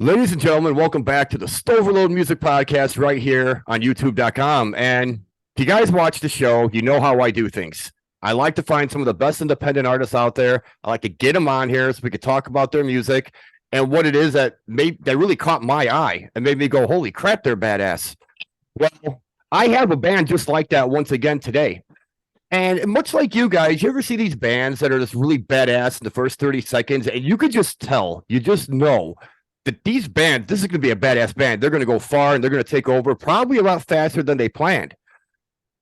Ladies and gentlemen, welcome back to the Stoverload Music Podcast right here on YouTube.com. And if you guys watch the show, you know how I do things. I like to find some of the best independent artists out there. I like to get them on here so we could talk about their music and what it is that really caught my eye and made me go, holy crap, they're badass. Well, I have a band just like that once again today. And much like you guys, you ever see these bands that are just really badass in the first 30 seconds and you could just tell, you just know that these bands, this is going to be a badass band. They're going to go far and they're going to take over probably a lot faster than they planned.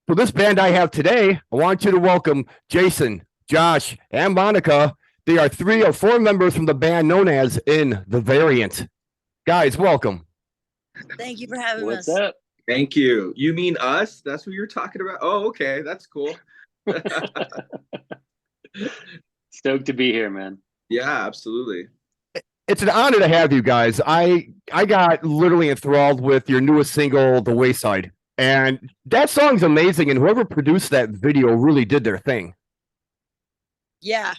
For this band I have today, I want you to welcome Jason, Josh, and Monica. They are 3 or 4 members from the band known as In the Variant. Guys, welcome. Thank you for having What's us. up? Thank you. You mean us? That's what you're talking about? Oh, okay. That's cool. Stoked to be here, man. Yeah, absolutely. It's an honor to have you guys. I got literally enthralled with your newest single, The Wayside. And that song's amazing. And whoever produced that video really did their thing. Yeah,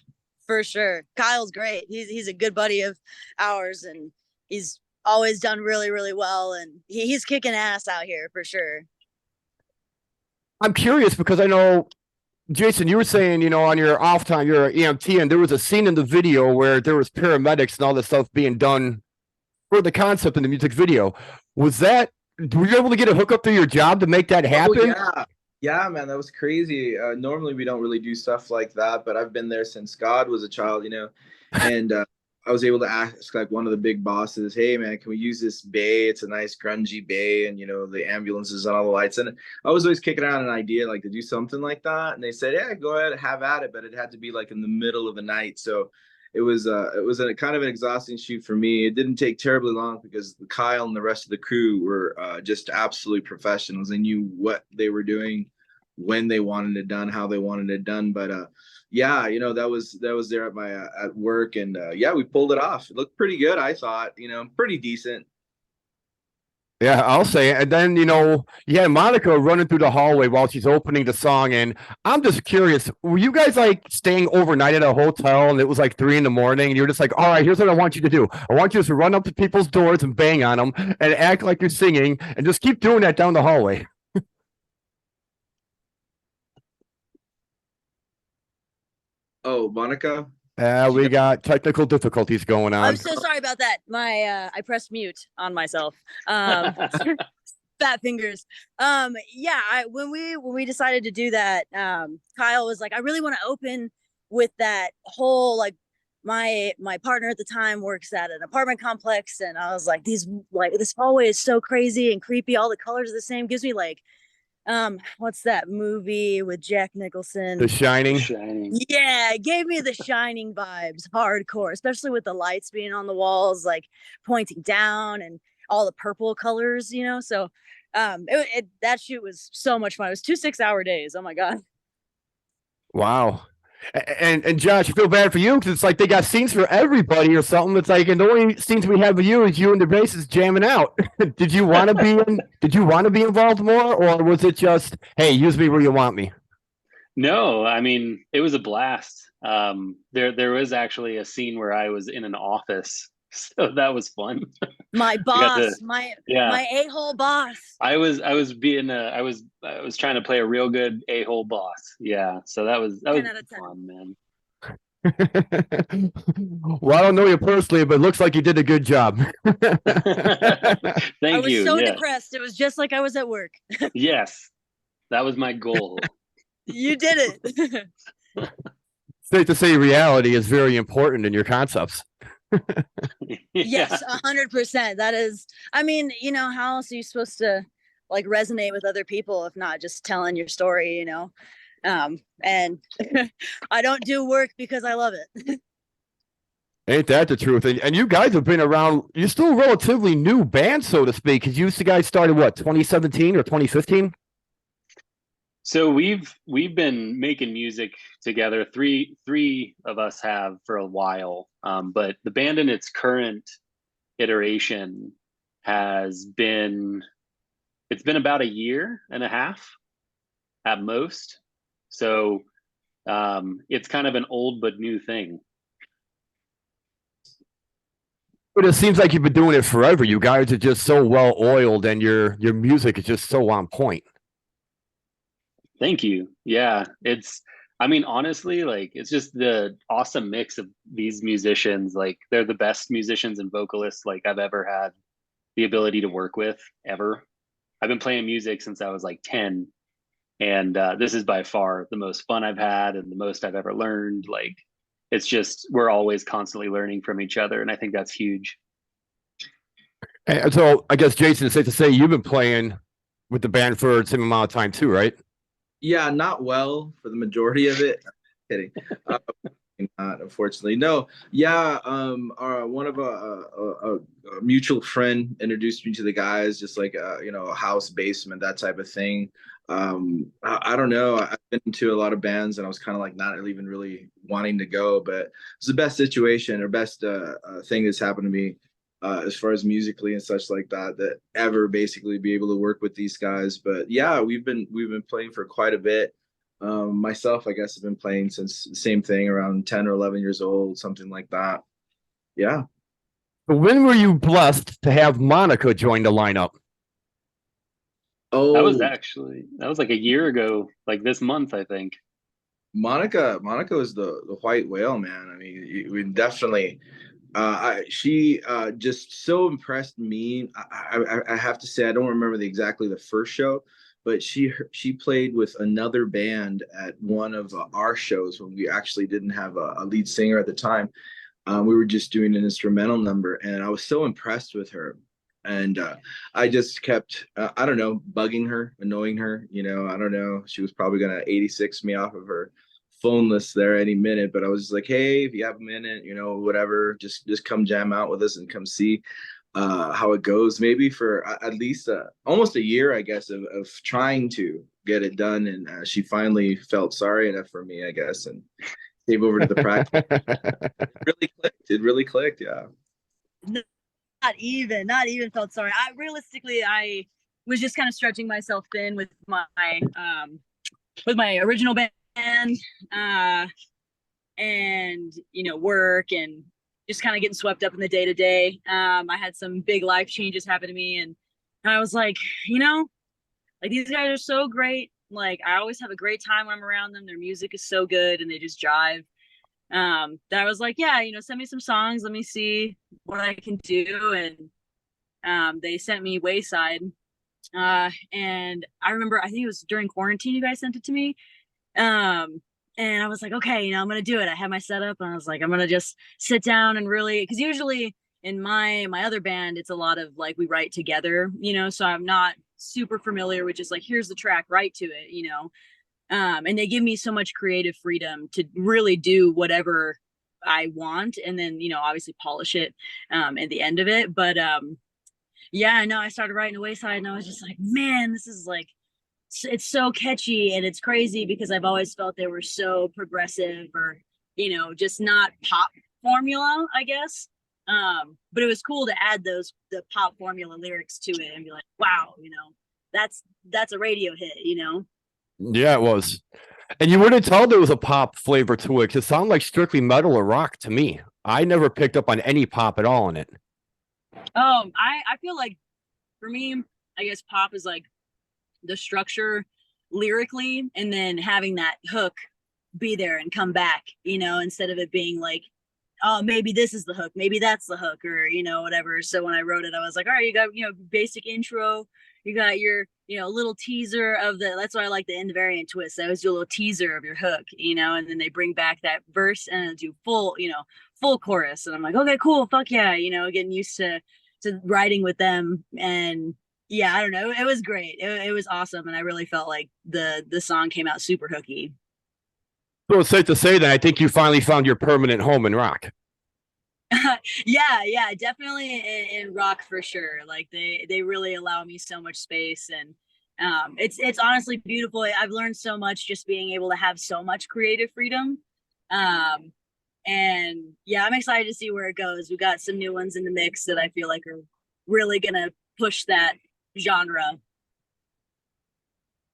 for sure. Kyle's great. He's a good buddy of ours, and he's always done really, really well. And he's kicking ass out here for sure. I'm curious because I know, Jason, you were saying, on your off time, you're an EMT, and there was a scene in the video where there was paramedics and all this stuff being done for the concept in the music video. Were you able to get a hookup through your job to make that happen? Oh, yeah, man, that was crazy. Normally we don't really do stuff like that, but I've been there since God was a child, and I was able to ask like one of the big bosses, hey man, can we use this bay? It's a nice grungy bay, and the ambulances and all the lights. And I was always kicking around an idea like to do something like that. And they said, yeah, go ahead, have at it, but it had to be like in the middle of the night. So it was a kind of an exhausting shoot for me. It didn't take terribly long because Kyle and the rest of the crew were just absolutely professionals. They knew what they were doing, when they wanted it done, how they wanted it done. But yeah, that was there at my at work, and yeah, we pulled it off. It looked pretty good, I thought. Pretty decent. Yeah, I'll say it. And then, you had Monica running through the hallway while she's opening the song. And I'm just curious, were you guys like staying overnight at a hotel and it was like 3 a.m. and you're just like, all right, here's what I want you to do. I want you to run up to people's doors and bang on them and act like you're singing and just keep doing that down the hallway. Oh, Monica? We got technical difficulties going on. I'm so sorry about that. I pressed mute on myself. Fat fingers. Yeah, when we decided to do that, Kyle was like, I really want to open with that whole, like, my partner at the time works at an apartment complex, and I was like, this hallway is so crazy and creepy. All the colors are the same. Gives me like, what's that movie with Jack Nicholson? The Shining. Yeah, it gave me the Shining vibes, hardcore, especially with the lights being on the walls, like pointing down, and all the purple colors, So that shoot was so much fun. It was 2 6-hour days. Oh my god. Wow. And Josh, I feel bad for you because it's like they got scenes for everybody or something. It's like, and the only scenes we have of you is you and the bassist jamming out. Did you want to be Did you want to be involved more, or was it just, hey, use me where you want me? No, I mean, it was a blast. There was actually a scene where I was in an office, so that was fun. My boss, my a-hole boss. I was trying to play a real good a-hole boss. Yeah, so that was fun, man. Well, I don't know you personally, but it looks like you did a good job. Thank you. I was so depressed. It was just like I was at work. Yes, that was my goal. You did it. Safe to say reality is very important in your concepts. Yes, 100%. That is, I mean, how else are you supposed to like resonate with other people if not just telling your story, and I don't do work because I love it. Ain't that the truth? And you guys have been around, you're still a relatively new band, so to speak, because you guys started what, 2017 or 2015? So we've been making music together. Three of us have for a while, but the band in its current iteration it's been about 1.5 years at most. So it's kind of an old but new thing. But it seems like you've been doing it forever. You guys are just so well oiled, and your music is just so on point. Thank you. Yeah, I mean, honestly, like it's just the awesome mix of these musicians. Like they're the best musicians and vocalists like I've ever had the ability to work with ever. I've been playing music since I was like 10, and this is by far the most fun I've had and the most I've ever learned. Like it's just we're always constantly learning from each other, and I think that's huge. And so I guess, Jason, it's safe to say you've been playing with the band for the same amount of time too, right? Yeah, not well for the majority of it. Kidding. Uh, Not unfortunately. No. Yeah. One of a mutual friend introduced me to the guys, just like a house basement, that type of thing. I don't know. I've been to a lot of bands, and I was kind of like not even really wanting to go, but it's the best situation or best thing that's happened to me as far as musically and such like that ever basically be able to work with these guys. But yeah, we've been playing for quite a bit. Myself, I guess, have been playing since the same thing around 10 or 11 years old, something like that. Yeah. When were you blessed to have Monica join the lineup? Oh, That was like a year ago, like this month, I think. Monica is the white whale, man. I mean, we definitely she just so impressed me. I have to say, I don't remember exactly the first show, but she played with another band at one of our shows when we actually didn't have a lead singer at the time. We were just doing an instrumental number, and I was so impressed with her. And I just kept, I don't know, bugging her, annoying her. I don't know. She was probably gonna 86 me off of her phone list there any minute, but I was just like, hey, if you have a minute, whatever, just come jam out with us and come see how it goes. Maybe for at least almost a year, I guess, of trying to get it done. And she finally felt sorry enough for me, I guess, and came over to the practice. It really clicked. Yeah. Not even felt sorry. I was just kind of stretching myself thin with my original band, and work and just kind of getting swept up in the day to day. I had some big life changes happen to me, and I was like, like these guys are so great. Like I always have a great time when I'm around them. Their music is so good, and they just jive. That I was like, yeah, send me some songs, let me see what I can do. And they sent me Wayside, and I remember, I think it was during quarantine you guys sent it to me, and I was like, okay, I'm gonna do it. I had my setup, and I was like, I'm gonna just sit down and really, because usually in my other band it's a lot of like we write together, so I'm not super familiar with just like, here's the track, write to it, and they give me so much creative freedom to really do whatever I want, and then obviously polish it at the end of it. But yeah, no, I started writing a Wayside, and I was just like, man, this is like, it's so catchy, and it's crazy because I've always felt they were so progressive, or just not pop formula, I guess. But it was cool to add the pop formula lyrics to it and be like, wow, that's a radio hit. Yeah, it was. And you wouldn't tell there was a pop flavor to it, because it sounded like strictly metal or rock to me. I never picked up on any pop at all in it. I feel like for me, I guess pop is like the structure lyrically, and then having that hook be there and come back, instead of it being like, oh, maybe this is the hook, maybe that's the hook, or whatever. So when I wrote it, I was like, all right, you got basic intro, you got your little teaser of that's why I like the end variant twist. I always do a little teaser of your hook, and then they bring back that verse and do full chorus, and I'm like, okay, cool, fuck yeah, getting used to writing with them. And yeah, I don't know, it was great. It was awesome, and I really felt like the song came out super hooky. So it's safe to say that I think you finally found your permanent home in rock. yeah, definitely in rock for sure. Like they really allow me so much space, and it's honestly beautiful. I've learned so much just being able to have so much creative freedom. And yeah, I'm excited to see where it goes. We got some new ones in the mix that I feel like are really gonna push that genre.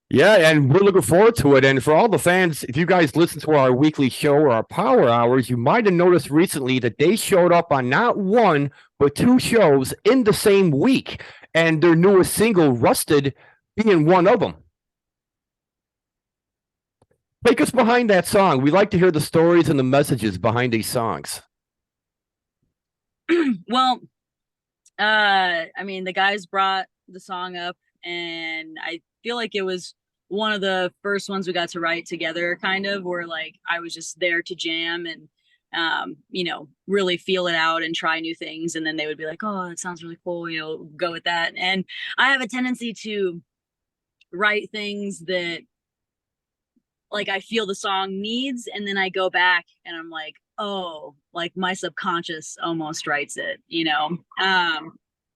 Yeah, and we're looking forward to it. And for all the fans, if you guys listen to our weekly show or our power hours, you might have noticed recently that they showed up on not one, but two shows in the same week. And their newest single, Rusted, being one of them. Take us behind that song. We like to hear the stories and the messages behind these songs. Well, I mean, the guys brought the song up, and I feel like it was one of the first ones we got to write together, kind of, where like I was just there to jam and you know, really feel it out and try new things. And then they would be like, oh, that sounds really cool, you know, go with that. And I have a tendency to write things that like I feel the song needs, and then I go back and I'm like, oh, like my subconscious almost writes it, you know.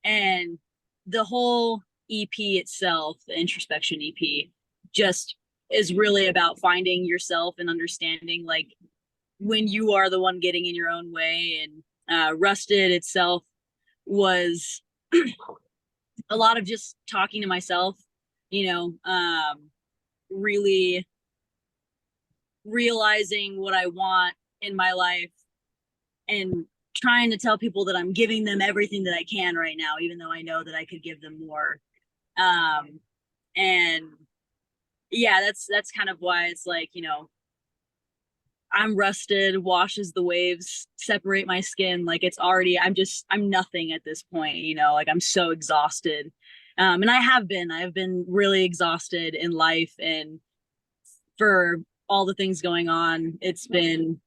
And the whole EP itself, the introspection EP, just is really about finding yourself and understanding like when you are the one getting in your own way. And Rusted itself was a lot of just talking to myself, you know, really realizing what I want in my life and trying to tell people that I'm giving them everything that I can right now, even though I know that I could give them more. And yeah, that's kind of why it's like, you know, I'm rusted, washes the waves, separate my skin. Like it's already, I'm nothing at this point, you know, like I'm so exhausted. And I've been really exhausted in life, and for all the things going on, it's been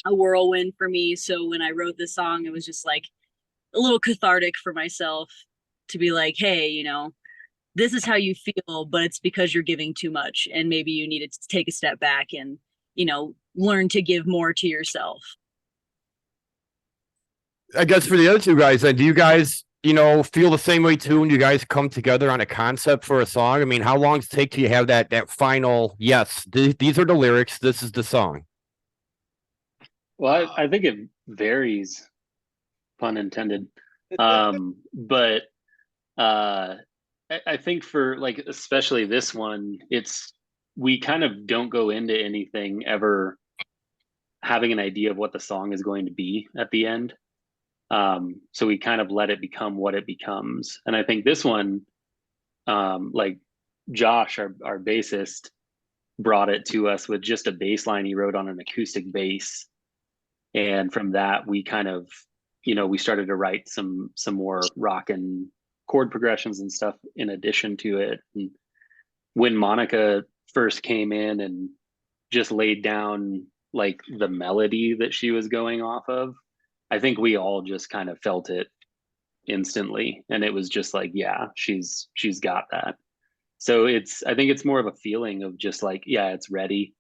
a whirlwind for me. So when I wrote this song, it was just like a little cathartic for myself to be like, hey, you know, this is how you feel, but it's because you're giving too much, and maybe you need to take a step back and, you know, learn to give more to yourself. I guess for the other two guys, then, do you guys, you know, feel the same way too when you guys come together on a concept for a song? I mean, how long does it take till you have that final, yes, these are the lyrics, this is the song? Well, I think it varies, pun intended. But I think for like, especially this one, we kind of don't go into anything ever having an idea of what the song is going to be at the end. So we kind of let it become what it becomes. And I think this one, like Josh, our bassist, brought it to us with just a bass line he wrote on an acoustic bass. And from that, we kind of, you know, we started to write some more rock and chord progressions and stuff in addition to it. And when Monica first came in and just laid down like the melody that she was going off of, I think we all just kind of felt it instantly. And it was just like, yeah, she's got that. So I think it's more of a feeling of just like, yeah, it's ready.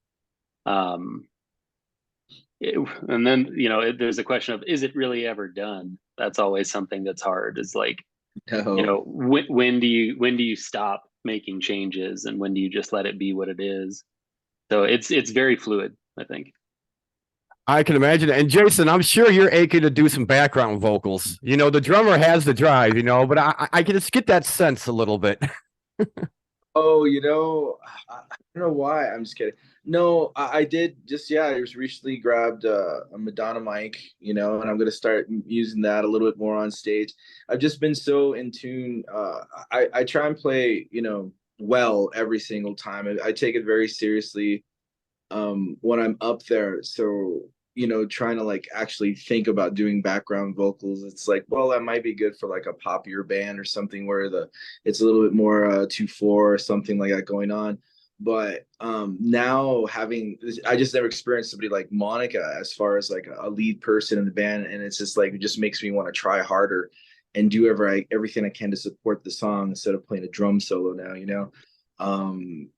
And then, you know, there's a question of, is it really ever done? That's always something that's hard, is like, No. you know, when do you stop making changes, and when do you just let it be what it is? So it's very fluid, I think. I can imagine. And Jason, I'm sure you're aching to do some background vocals. You know, the drummer has the drive, you know, but I can just get that sense a little bit. Oh, you know, I don't know why. I'm just kidding. No, I did just, yeah, I just recently grabbed a Madonna mic, you know, and I'm gonna start using that a little bit more on stage. I've just been so in tune. I try and play, you know, well every single time. I take it very seriously when I'm up there. So, you know, trying to like actually think about doing background vocals, it's like, well, that might be good for like a poppier band or something where it's a little bit more 2/4 or something like that going on. But now I just never experienced somebody like Monica as far as like a lead person in the band, and it's just like, it just makes me want to try harder and do everything I can to support the song instead of playing a drum solo now, you know.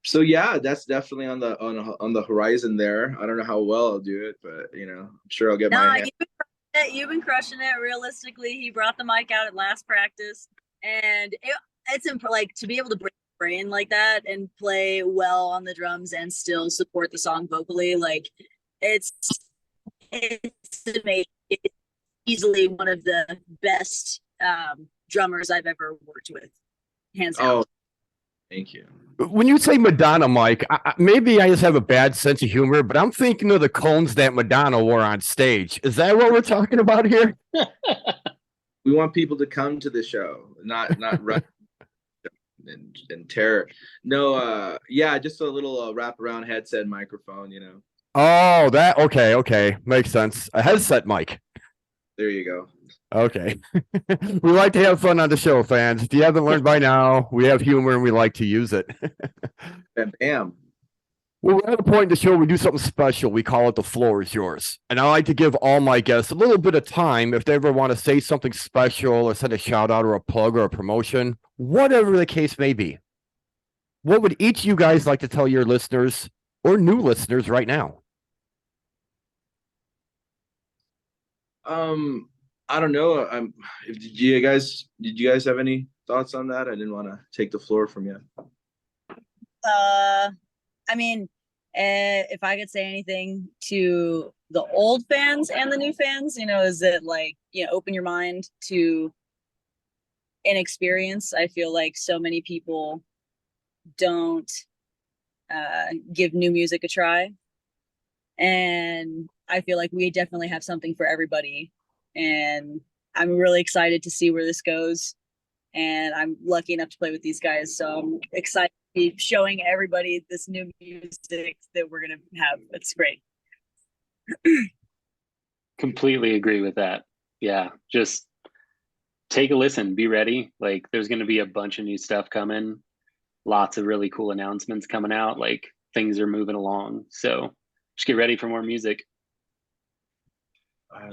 So yeah, that's definitely on the horizon there. I don't know how well I'll do it, but you know, I'm sure I'll get my hand. You've been crushing it. Realistically, he brought the mic out at last practice, and it's like to be able to bring your brain like that and play well on the drums and still support the song vocally, like it's amazing. It's easily one of the best drummers I've ever worked with, hands down. Oh, Thank you. When you say Madonna, Mike, maybe I just have a bad sense of humor, but I'm thinking of the cones that Madonna wore on stage. Is that what we're talking about here? We want people to come to the show, not run and terror. No, yeah, just a little wraparound headset microphone, Oh, okay. Makes sense. A headset mic. There you go. Okay. We like to have fun on the show, fans. If you haven't learned by now, we have humor and we like to use it. Bam. Well, we're at a point in the show we do something special. We call it The Floor is Yours. And I like to give all my guests a little bit of time if they ever want to say something special or send a shout out or a plug or a promotion, whatever the case may be. What would each of you guys like to tell your listeners or new listeners right now? I don't know. Did you guys have any thoughts on that? I didn't want to take the floor from you. I mean, if I could say anything to the old fans and the new fans, is that open your mind to an experience. I feel like so many people don't give new music a try. And I feel like we definitely have something for everybody. And I'm really excited to see where this goes. And I'm lucky enough to play with these guys. So I'm excited to be showing everybody this new music that we're going to have. It's great. Completely agree with that. Yeah. Just take a listen, be ready. Like there's going to be a bunch of new stuff coming. Lots of really cool announcements coming out. Like things are moving along. So just get ready for more music. I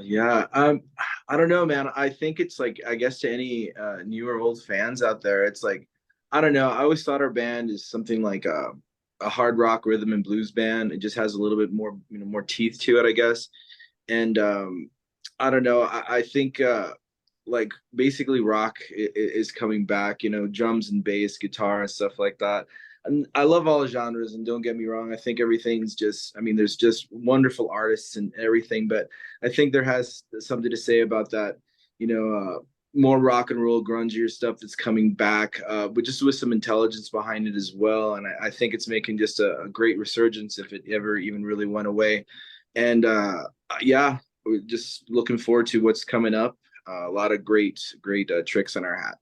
don't know, man. I think it's like, I guess to any new or old fans out there, it's like, I don't know. I always thought our band is something like a hard rock rhythm and blues band. It just has a little bit more, more teeth to it, I guess. And I don't know. I think like basically rock is coming back, drums and bass, guitar and stuff like that. And I love all the genres, and don't get me wrong, I think everything's just, there's just wonderful artists and everything, but I think there has something to say about that, more rock and roll, grungier stuff that's coming back, but just with some intelligence behind it as well. And I think it's making just a great resurgence if it ever even really went away. And yeah, we're just looking forward to what's coming up. A lot of great tricks in our hat.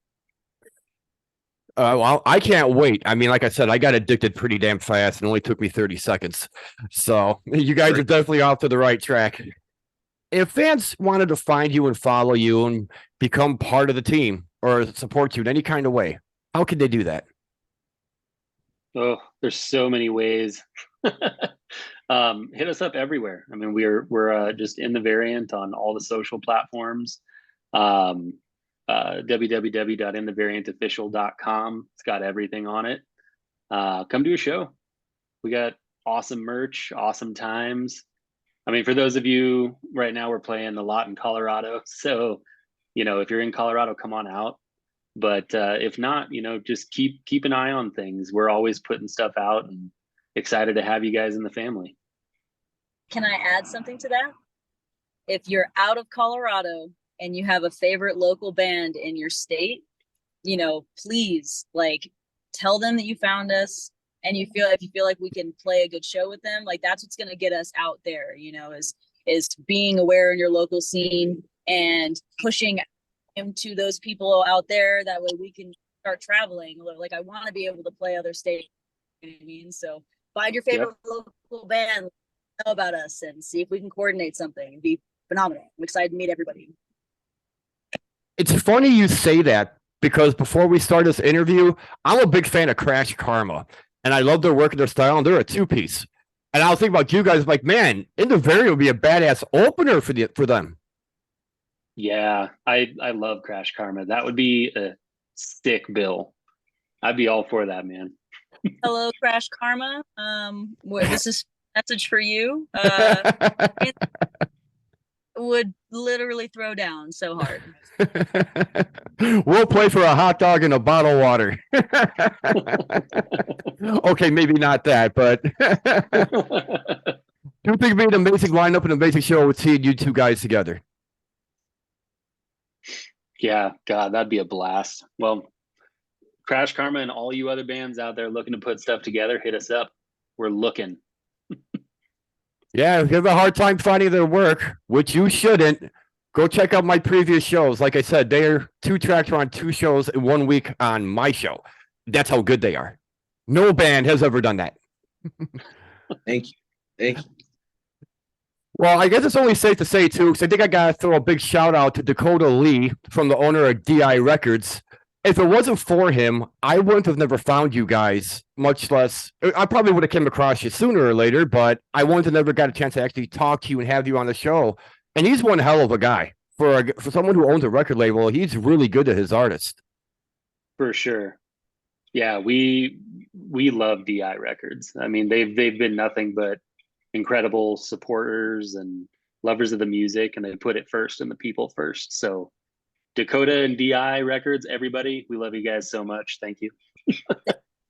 Well, I can't wait. Like I said, I got addicted pretty damn fast. It only took me 30 seconds. So you guys are definitely off to the right track. If fans wanted to find you and follow you and become part of the team or support you in any kind of way, how could they do that? Oh, there's so many ways. Hit us up everywhere. We're just in the variant on all the social platforms. www.inthevariantofficial.com. It's got everything on it. Come to a show. We got awesome merch, awesome times. For those of you right now, we're playing a lot in Colorado. So, if you're in Colorado, come on out. But if not, just keep an eye on things. We're always putting stuff out and excited to have you guys in the family. Can I add something to that? If you're out of Colorado and you have a favorite local band in your state, please tell them that you found us, and if you feel like we can play a good show with them, that's what's going to get us out there, is being aware in your local scene and pushing into those people out there. That way we can start traveling. I want to be able to play other states. So find your favorite local band, know about us, and see if we can coordinate something. It'd be phenomenal. I'm excited to meet everybody. It's funny you say that, because before we start this interview, I'm a big fan of Crash Karma, and I love their work and their style, and they're a two-piece. And I was thinking about you guys, man, In the Variant would be a badass opener for them. Yeah, I love Crash Karma. That would be a sick bill. I'd be all for that, man. Hello, Crash Karma. This is a message for you. Would literally throw down so hard. We'll play for a hot dog and a bottle of water. Okay, maybe not that, but do you think it'd be an amazing lineup and an amazing show with seeing you two guys together? Yeah, God, that'd be a blast. Well, Crash Karma and all you other bands out there looking to put stuff together, hit us up. We're looking. Yeah, if you have a hard time finding their work, which you shouldn't, go check out my previous shows. Like I said, they're 2 tracks on 2 shows in 1 week on my show. That's how good they are. No band has ever done that. Thank you. Thank you. Well, I guess it's only safe to say, too, because I think I got to throw a big shout out to Dakota Lee from the owner of DI Records. If it wasn't for him, I wouldn't have never found you guys, much less, I probably would have came across you sooner or later, but I wouldn't have never got a chance to actually talk to you and have you on the show. And he's one hell of a guy. For someone who owns a record label, he's really good to his artists. For sure. Yeah, we love DI Records. I mean, they've been nothing but incredible supporters and lovers of the music, and they put it first and the people first. So Dakota and DI Records, everybody, we love you guys so much. Thank you. So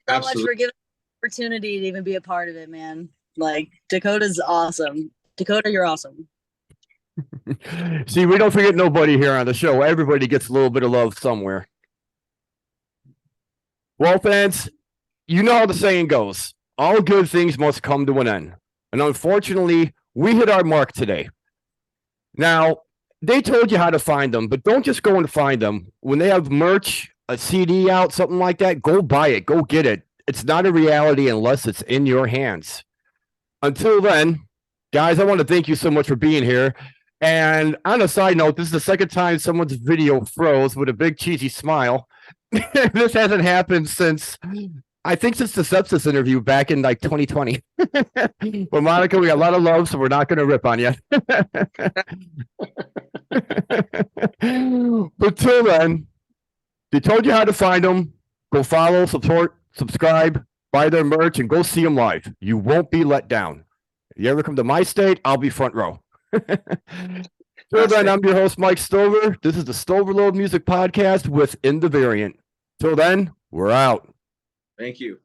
much for giving the opportunity to even be a part of it, man. Like, Dakota's awesome. Dakota, you're awesome. See, we don't forget nobody here on the show. Everybody gets a little bit of love somewhere. Well, fans, you know how the saying goes. All good things must come to an end. And unfortunately, we hit our mark today. Now, they told you how to find them, but don't just go and find them. When they have merch, a CD out, something like that, go buy it. Go get it. It's not a reality unless it's in your hands. Until then, guys, I want to thank you so much for being here. And on a side note, this is the second time someone's video froze with a big cheesy smile. This hasn't happened since the sepsis interview back in like 2020. Well, Monica, we got a lot of love, so we're not going to rip on you. But till then, they told you how to find them. Go follow, support, subscribe, buy their merch, and go see them live. You won't be let down. If you ever come to my state, I'll be front row. Till then, I'm your host, Mike Stover. This is the Stoverload Music Podcast with In the Variant. Till then, we're out. Thank you.